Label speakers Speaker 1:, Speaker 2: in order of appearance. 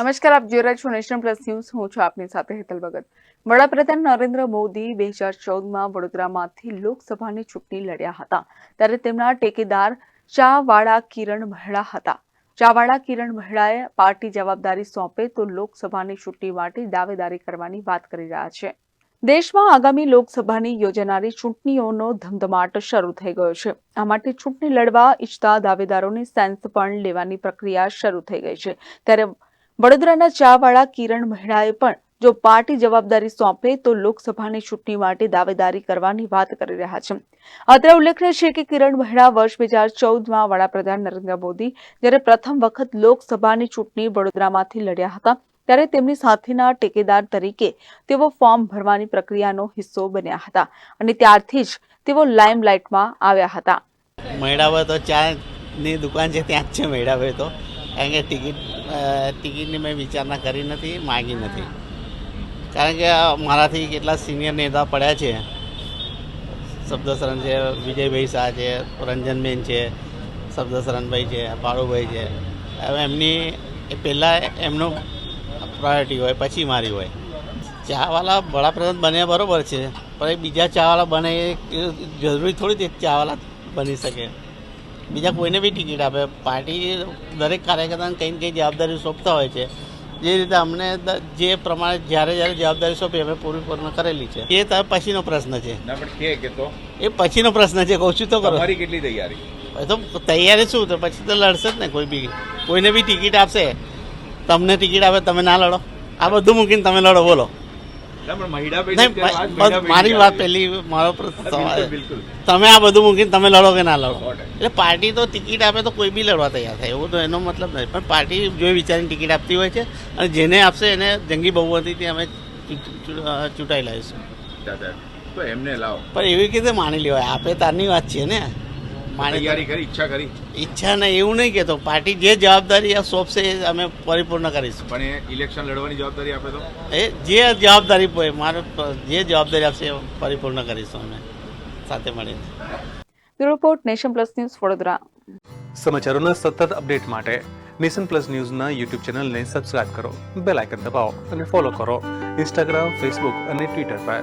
Speaker 1: નમસ્કાર, આપ જોઈ રહ્યા છો નેશન પ્લસ ન્યૂઝ. હું છું આપની સાથે હેતલ ભગત. વડાપ્રધાન નરેન્દ્ર મોદી 2014માં વડોદરામાંથી લોકસભાની ચૂંટણી લડ્યા હતા. ત્યારે તેમના ટેકેદાર ચાવાળા કિરણ મહેડા હતા. ચાવાળા કિરણ મહેડાએ પાર્ટી જવાબદારી સોંપે તો લોકસભાની ચૂંટણી માટે દાવેદારી કરવાની વાત કરી રહ્યા છે. દેશમાં આગામી લોકસભાની યોજાનારી ચૂંટણીઓનો ધમધમાટ શરૂ થઈ ગયો છે. આ માટે ચૂંટણી લડવા ઈચ્છતા દાવેદારોની સેન્સ પણ લેવાની પ્રક્રિયા શરૂ થઈ ગઈ છે. ત્યારે વડોદરાના ચાવાળા કિરણ મહેડાએ પણ જો પાર્ટી જવાબદારી સોંપે તો લોકસભાની ચૂંટણી માટે દાવેદારી કરવાની વાત કરી રહ્યા છે. અત્રે ઉલ્લેખનીય છે કે કિરણ મહેડા વર્ષ 2014માં વડાપ્રધાન નરેન્દ્ર મોદી જ્યારે પ્રથમ વખત લોકસભાની ચૂંટણી વડોદરામાંથી લડ્યા હતા ત્યારે તેમની સાથેના ટેકેદાર તરીકે તેઓ ફોર્મ ભરવાની પ્રક્રિયાનો હિસ્સો બન્યા હતા અને ત્યારથી જ તેઓ લાઇમલાઇટમાં આવ્યા હતા.
Speaker 2: મહેડાભાઈ તો ચાની દુકાન છે ત્યાં જ છે. મહેડાભાઈ તો કારણ કે ટિકિટની મેં વિચારણા કરી નથી, માગી નથી. કારણ કે મારાથી કેટલા સિનિયર નેતા પડ્યા છે. શબ્દશરણ છે, વિજયભાઈ શાહ છે, રંજનબેન છે, શબ્દશરણભાઈ છે, પાળુભાઈ છે. હવે એમની પહેલાં એમનો પ્રાયોરિટી હોય, પછી મારી હોય. ચાવાળા વડાપ્રધાન બન્યા બરાબર છે, પણ એ બીજા ચાવાળા બને એ જરૂરી થોડી તે ચાવાળા બની શકે. બીજા કોઈને બી ટિકિટ આપે. પાર્ટી દરેક કાર્યકર્તાને કંઈ ને કંઈ જવાબદારી સોંપતા હોય છે. જે રીતે અમને જે પ્રમાણે જ્યારે જવાબદારી સોંપી અમે પૂર્ણ કરેલી છે. એ તો પછીનો પ્રશ્ન છે. એ પછીનો પ્રશ્ન છે. કહું છું તો કરો.
Speaker 3: તમારી કેટલી તૈયારી?
Speaker 2: તો તૈયારી શું? તો પછી તો લડશે જ ને. કોઈને બી ટિકિટ આપશે. તમને ટિકિટ આપે, તમે ના લડો? આ બધું મૂકીને તમે લડો, બોલો? મારી વાત પહેલી, મારો તમે આ બધું મૂકીને તમે લડો કે ના લડો? એટલે પાર્ટી તો ટિકિટ આપે તો કોઈ બી લડવા તૈયાર થાય, એવું તો એનો મતલબ નથી. પણ પાર્ટી જોઈ વિચારીને ટિકિટ આપતી હોય છે અને જેને આપશે એને જંગી બહુમતીથી અમે ચૂંટાઈ લાવીશું.
Speaker 3: તો એમને લાવો.
Speaker 2: પણ એવી રીતે માની લેવાય? આપે તારની વાત છે ને.
Speaker 3: તૈયારી કરી, ઈચ્છા કરી?
Speaker 2: ઈચ્છા નહીં એવું નહીં કહેતો. પાર્ટી જે જવાબદારી સોંપશે એ અમે પરિપૂર્ણ કરીશું.
Speaker 3: પણ એ ઇલેક્શન લડવાની જવાબદારી આપે તો
Speaker 2: એ જે જવાબદારી મારે જે જવાબદારી આપશે એ પરિપૂર્ણ કરીશું અમે સાથે મળીને.
Speaker 1: Report Nation Plus News, Vadodara.
Speaker 4: સમાચારોના સતત અપડેટ માટે નેશન પ્લસ ન્યૂઝના યુટ્યુબ ચેનલને સબસ્ક્રાઇબ કરો, બેલ આઇકન દબાવો અને ફોલો કરો ઇન્સ્ટાગ્રામ, ફેસબુક અને ટ્વિટર પર.